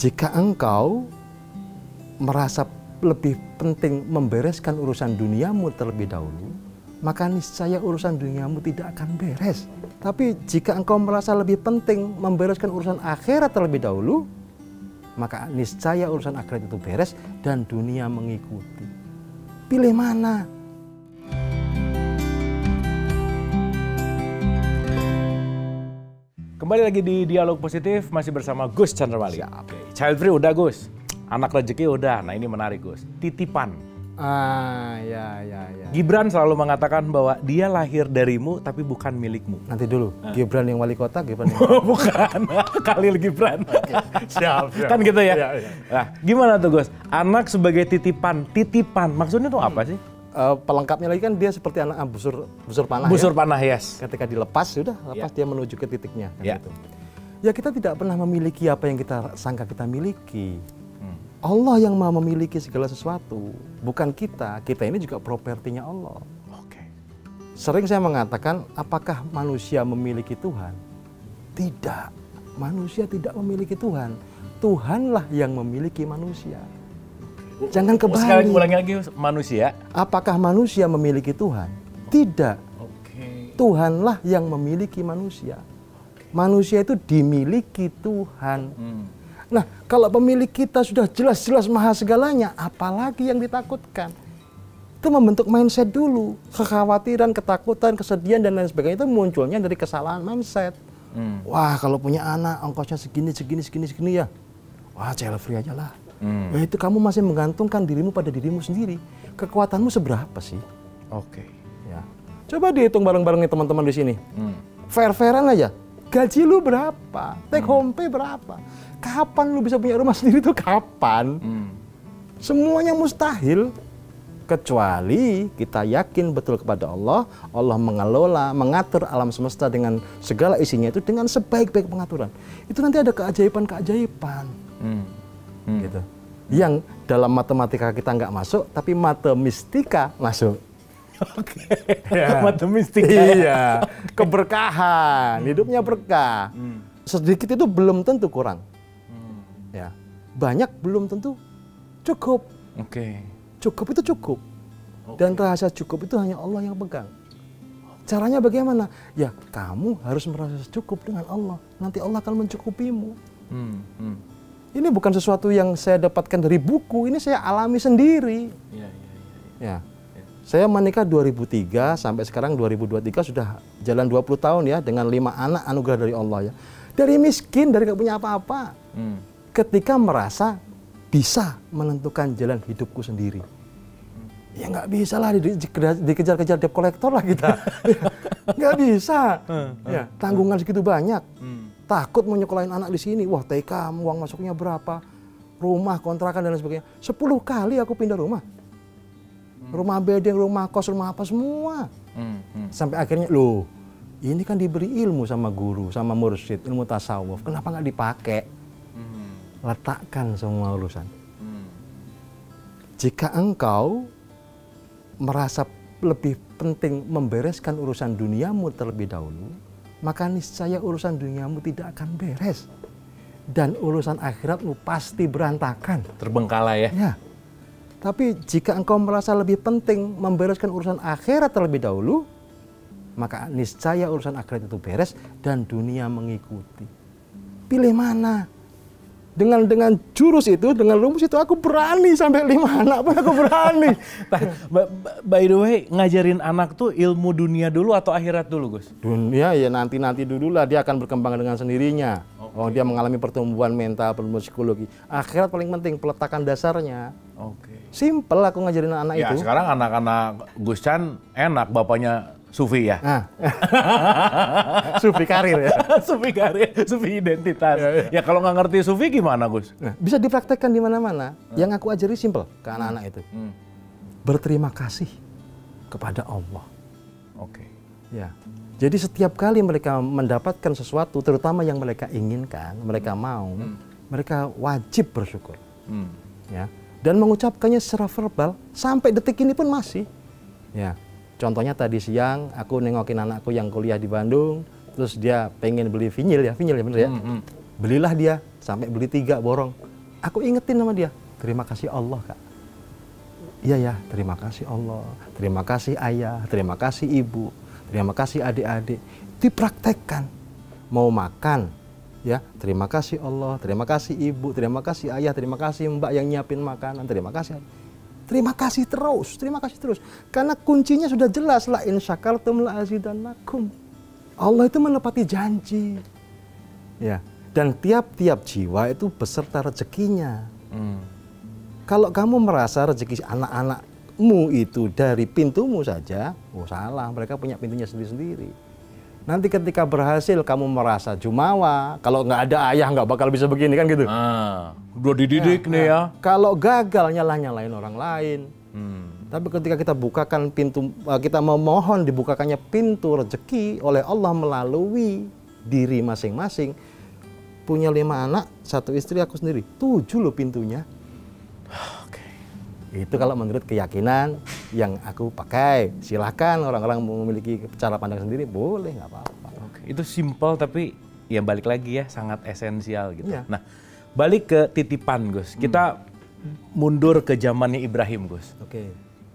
Jika engkau merasa lebih penting membereskan urusan duniamu terlebih dahulu, maka niscaya urusan duniamu tidak akan beres. Tapi jika engkau merasa lebih penting membereskan urusan akhirat terlebih dahulu, maka niscaya urusan akhirat itu beres dan dunia mengikuti. Pilih mana? Kembali lagi di Dialog Positif, masih bersama Gus Chandrawali. Child free udah Gus, anak rezeki udah. Nah ini menarik Gus, titipan. Ya. Gibran selalu mengatakan bahwa dia lahir darimu tapi bukan milikmu. Nanti dulu, Gibran yang wali kota, Gibran yang... Bukan, Khalil Gibran. Siap. Kan gitu ya? Iya. Nah, gimana tuh Gus? Anak sebagai titipan, maksudnya tuh apa sih? Pelengkapnya lagi kan dia seperti anak busur panah. Busur panah, yes. Ketika dilepas, sudah lepas dia menuju ke titiknya. Kan Ya. gitu. Ya kita tidak pernah memiliki apa yang kita sangka kita miliki. Allah yang maha memiliki segala sesuatu, bukan kita. Kita ini juga propertinya Allah. Oke. Sering saya mengatakan, apakah manusia memiliki Tuhan? Tidak. Manusia tidak memiliki Tuhan. Tuhanlah yang memiliki manusia. Jangan kebalik. Sekali ulangi lagi, manusia. Apakah manusia memiliki Tuhan? Tidak. Oke. Tuhanlah yang memiliki manusia. Manusia itu dimiliki Tuhan. Nah, kalau pemilik kita sudah jelas-jelas maha segalanya, apalagi yang ditakutkan? Itu membentuk mindset dulu. Kekhawatiran, ketakutan, kesedihan, dan lain sebagainya itu munculnya dari kesalahan mindset. Wah, kalau punya anak, ongkosnya segini ya. Wah, child free aja lah. Ya, itu kamu masih menggantungkan dirimu pada dirimu sendiri. Kekuatanmu seberapa sih? Oke. Ya. Coba dihitung bareng-bareng nih teman-teman di sini. Fair-fairan aja. Gaji lu berapa? Take home pay berapa? Kapan lu bisa punya rumah sendiri tuh kapan? Semuanya mustahil. Kecuali kita yakin betul kepada Allah. Allah mengelola, mengatur alam semesta dengan segala isinya itu dengan sebaik-baik pengaturan. Itu nanti ada keajaiban-keajaiban. Gitu. Yang dalam matematika kita nggak masuk, tapi matematika masuk. Oke. Ya. Matematika. Iya. Keberkahan, hidupnya berkah. Sedikit itu belum tentu kurang. Ya. Banyak belum tentu cukup. Oke. Cukup itu cukup. Dan rahasia cukup itu hanya Allah yang pegang. Caranya bagaimana? Ya, kamu harus merasa cukup dengan Allah. Nanti Allah akan mencukupimu. Ini bukan sesuatu yang saya dapatkan dari buku, ini saya alami sendiri. Ya. Saya menikah 2003 sampai sekarang 2023 sudah jalan 20 tahun ya dengan 5 anak anugerah dari Allah ya. Dari miskin, dari gak punya apa-apa. Ketika merasa bisa menentukan jalan hidupku sendiri. Ya nggak bisa lah dikejar-kejar debt collector lah kita. Nggak bisa. Ya, tanggungan segitu banyak. Takut mau nyekolahin anak di sini. Wah, TK uang masuknya berapa? Rumah, kontrakan dan lain sebagainya. 10 kali aku pindah rumah. Rumah bedeng, rumah kos, rumah apa semua. Sampai akhirnya, loh, ini kan diberi ilmu sama guru, sama mursyid, ilmu tasawuf. Kenapa nggak dipakai? Letakkan semua urusan. Jika engkau merasa lebih penting membereskan urusan duniamu terlebih dahulu, maka niscaya urusan duniamu tidak akan beres. Dan urusan akhiratmu pasti berantakan. Terbengkalai ya? Ya. Tapi jika engkau merasa lebih penting membereskan urusan akhirat terlebih dahulu, maka niscaya urusan akhirat itu beres dan dunia mengikuti. Pilih mana? Dengan jurus itu, dengan rumus itu aku berani sampai 5 anak pun aku berani. By the way, ngajarin anak tuh ilmu dunia dulu atau akhirat dulu, Gus? Dunia ya nanti dulu lah, dia akan berkembang dengan sendirinya. Oh, dia mengalami pertumbuhan mental, pertumbuhan psikologi. Akhirat paling penting, peletakan dasarnya. Simple aku ngajarin anak ya, itu. Sekarang anak-anak Gus Chan enak, bapaknya Sufi ya? Sufi karir ya? Sufi karir, Sufi identitas. Ya kalau nggak ngerti Sufi gimana Gus? Nah, bisa dipraktekkan di mana-mana. Yang aku ajari simple ke anak-anak itu. Berterima kasih kepada Allah. Ya. Jadi setiap kali mereka mendapatkan sesuatu, terutama yang mereka inginkan, mereka mau, mereka wajib bersyukur. Ya. Dan mengucapkannya secara verbal, sampai detik ini pun masih. Ya. Contohnya tadi siang aku nengokin anakku yang kuliah di Bandung, terus dia pengen beli vinyl ya bener ya. Belilah dia, sampai beli 3 borong. Aku ingetin sama dia, terima kasih Allah Kak. Iya ya, terima kasih Allah, terima kasih ayah, terima kasih ibu, terima kasih adik-adik. Dipraktekkan. Mau makan, ya terima kasih Allah, terima kasih ibu, terima kasih ayah, terima kasih mbak yang nyiapin makanan, terima kasih. Terima kasih terus, terima kasih terus. Karena kuncinya sudah jelas, la in syakartum la azidannakum. Allah itu menepati janji. Ya, dan tiap-tiap jiwa itu beserta rezekinya. Kalau kamu merasa rezeki anak-anakmu itu dari pintumu saja, oh salah, mereka punya pintunya sendiri-sendiri. Nanti ketika berhasil kamu merasa jumawa, kalau nggak ada ayah nggak bakal bisa begini kan gitu. Udah dididik nih ya. Kalau gagal nyalahin orang lain. Tapi ketika kita bukakan pintu, kita memohon dibukakannya pintu rezeki oleh Allah melalui diri masing-masing. Punya 5 anak, 1 istri, aku sendiri. 7 loh pintunya. Itu kalau menurut keyakinan yang aku pakai. Silahkan orang-orang memiliki cara pandang sendiri, boleh, nggak apa-apa. Itu simpel tapi ya balik lagi ya, sangat esensial gitu. Iya. Nah, balik ke titipan Gus. Kita mundur ke zamannya Ibrahim Gus.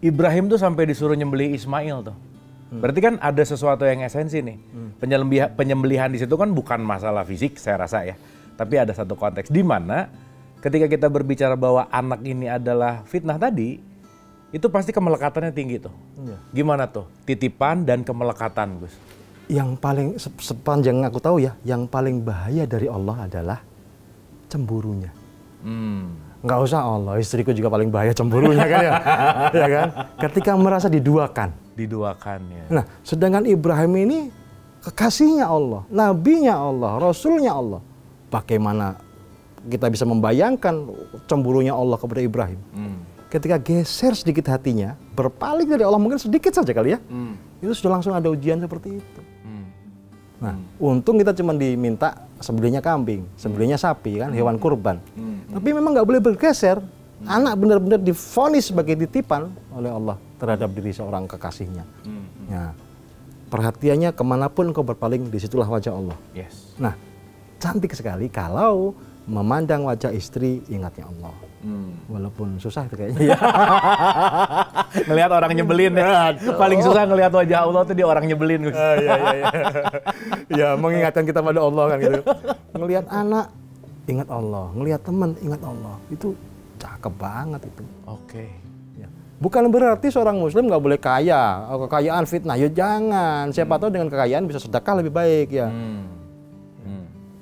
Ibrahim tuh sampai disuruh nyembelih Ismail tuh. Berarti kan ada sesuatu yang esensi nih. Penyembelihan di situ kan bukan masalah fisik saya rasa ya. Tapi ada satu konteks di mana ketika kita berbicara bahwa anak ini adalah fitnah tadi, itu pasti kemelekatannya tinggi tuh. Gimana tuh? Titipan dan kemelekatan, Gus. Yang paling, sepanjang aku tahu ya, yang paling bahaya dari Allah adalah cemburunya. Nggak usah Allah, istriku juga paling bahaya cemburunya kan ya. Ya kan? Ketika merasa diduakan. Diduakan ya. Nah, sedangkan Ibrahim ini kekasihnya Allah, nabinya Allah, rasulnya Allah. Bagaimana kita bisa membayangkan cemburunya Allah kepada Ibrahim. Ketika geser sedikit hatinya, berpaling dari Allah mungkin sedikit saja kali ya, itu sudah langsung ada ujian seperti itu. Nah, untung kita cuma diminta sembelihnya kambing, sembelihnya sapi kan, hewan kurban. Tapi memang nggak boleh bergeser. Anak benar-benar divonis sebagai titipan oleh Allah terhadap diri seorang kekasihnya. Nah, perhatiannya kemanapun engkau berpaling, disitulah wajah Allah. Nah, cantik sekali kalau memandang wajah istri, ingatnya Allah. Walaupun susah itu kayaknya. Ngelihat orang nyebelin ya. Paling susah ngelihat wajah Allah tuh dia orang nyebelin. Ya, mengingatkan kita pada Allah kan gitu. Ngelihat anak, ingat Allah. Ngelihat teman, ingat Allah. Itu cakep banget itu. Ya. Bukan berarti seorang muslim nggak boleh kaya. Kekayaan fitnah, ya jangan. Siapa tahu dengan kekayaan bisa sedekah lebih baik ya.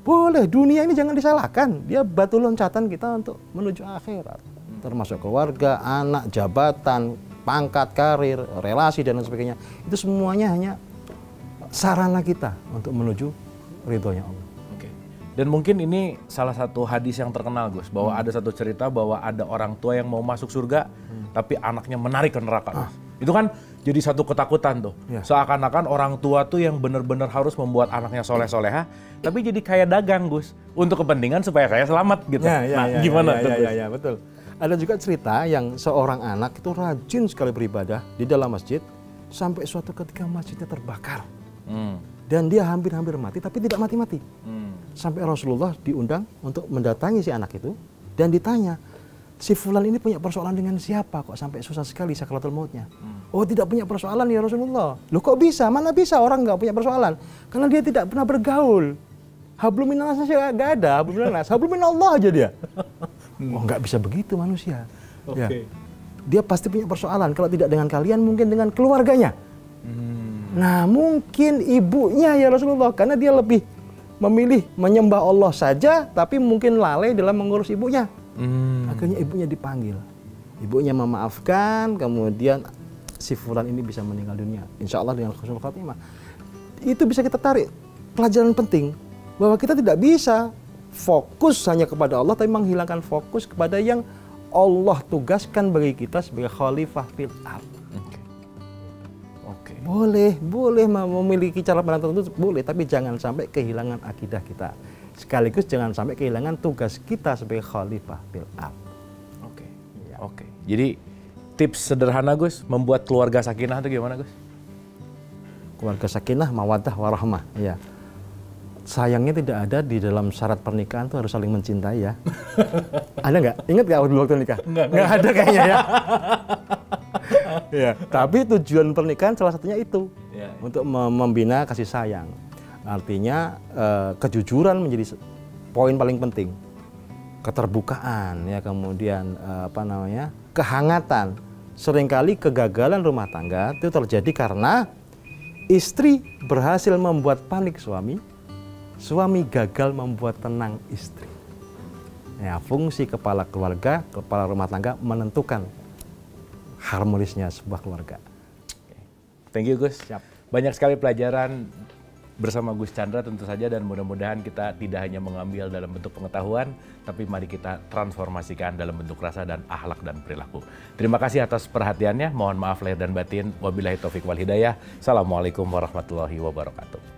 Boleh, dunia ini jangan disalahkan. Dia batu loncatan kita untuk menuju akhirat. Termasuk keluarga, anak, jabatan, pangkat, karir, relasi, dan lain sebagainya. Itu semuanya hanya sarana kita untuk menuju ridhonya Allah. Dan mungkin ini salah satu hadis yang terkenal Gus. Bahwa ada satu cerita bahwa ada orang tua yang mau masuk surga, tapi anaknya menarik ke neraka. Itu kan jadi satu ketakutan tuh. Seakan-akan orang tua tuh yang benar-benar harus membuat anaknya soleh-soleha, tapi jadi kayak dagang Gus, untuk kepentingan supaya saya selamat gitu. Gimana tuh Gus? Ya, betul. Ada juga cerita yang seorang anak itu rajin sekali beribadah di dalam masjid, sampai suatu ketika masjidnya terbakar. Dan dia hampir-hampir mati, tapi tidak mati-mati. Sampai Rasulullah diundang untuk mendatangi si anak itu, dan ditanya, si fulan ini punya persoalan dengan siapa kok sampai susah sekali sakaratul mautnya? Oh, tidak punya persoalan ya Rasulullah. Loh kok bisa? Mana bisa orang nggak punya persoalan? Karena dia tidak pernah bergaul. Hablum minnas nggak ada, hablum minallah aja dia. Oh, nggak bisa begitu manusia. Ya. Dia pasti punya persoalan. Kalau tidak dengan kalian, mungkin dengan keluarganya. Nah, mungkin ibunya ya Rasulullah, karena dia lebih memilih menyembah Allah saja, tapi mungkin lalai dalam mengurus ibunya. Akhirnya ibunya dipanggil. Ibunya memaafkan, kemudian si fulan ini bisa meninggal dunia. Insya Allah dengan husnul khatimah. Itu bisa kita tarik pelajaran penting, bahwa kita tidak bisa fokus hanya kepada Allah, tapi menghilangkan fokus kepada yang Allah tugaskan bagi kita sebagai khalifah fil ardh. Boleh memiliki cara pandang tertentu, boleh, tapi jangan sampai kehilangan akidah kita. Sekaligus jangan sampai kehilangan tugas kita sebagai khalifah fil ardh. Jadi tips sederhana Gus, membuat keluarga sakinah itu gimana Gus? Keluarga sakinah, mawaddah, warahmah. Ya. sayangnya tidak ada di dalam syarat pernikahan tuh harus saling mencintai ya. Ada nggak? Ingat nggak waktu nikah? Nggak ada kayaknya ya. Ya, tapi tujuan pernikahan salah satunya itu untuk membina kasih sayang. Artinya kejujuran menjadi poin paling penting. Keterbukaan ya, kemudian kehangatan. Seringkali kegagalan rumah tangga itu terjadi karena istri berhasil membuat panik suami, suami gagal membuat tenang istri. Ya, fungsi kepala keluarga, kepala rumah tangga menentukan harmonisnya sebuah keluarga. Thank you Gus. Siap. Banyak sekali pelajaran bersama Gus Chandra tentu saja, dan mudah-mudahan kita tidak hanya mengambil dalam bentuk pengetahuan, tapi mari kita transformasikan dalam bentuk rasa dan akhlak dan perilaku. Terima kasih atas perhatiannya. Mohon maaf lahir dan batin. Wabillahi taufik wal hidayah. Assalamualaikum warahmatullahi wabarakatuh.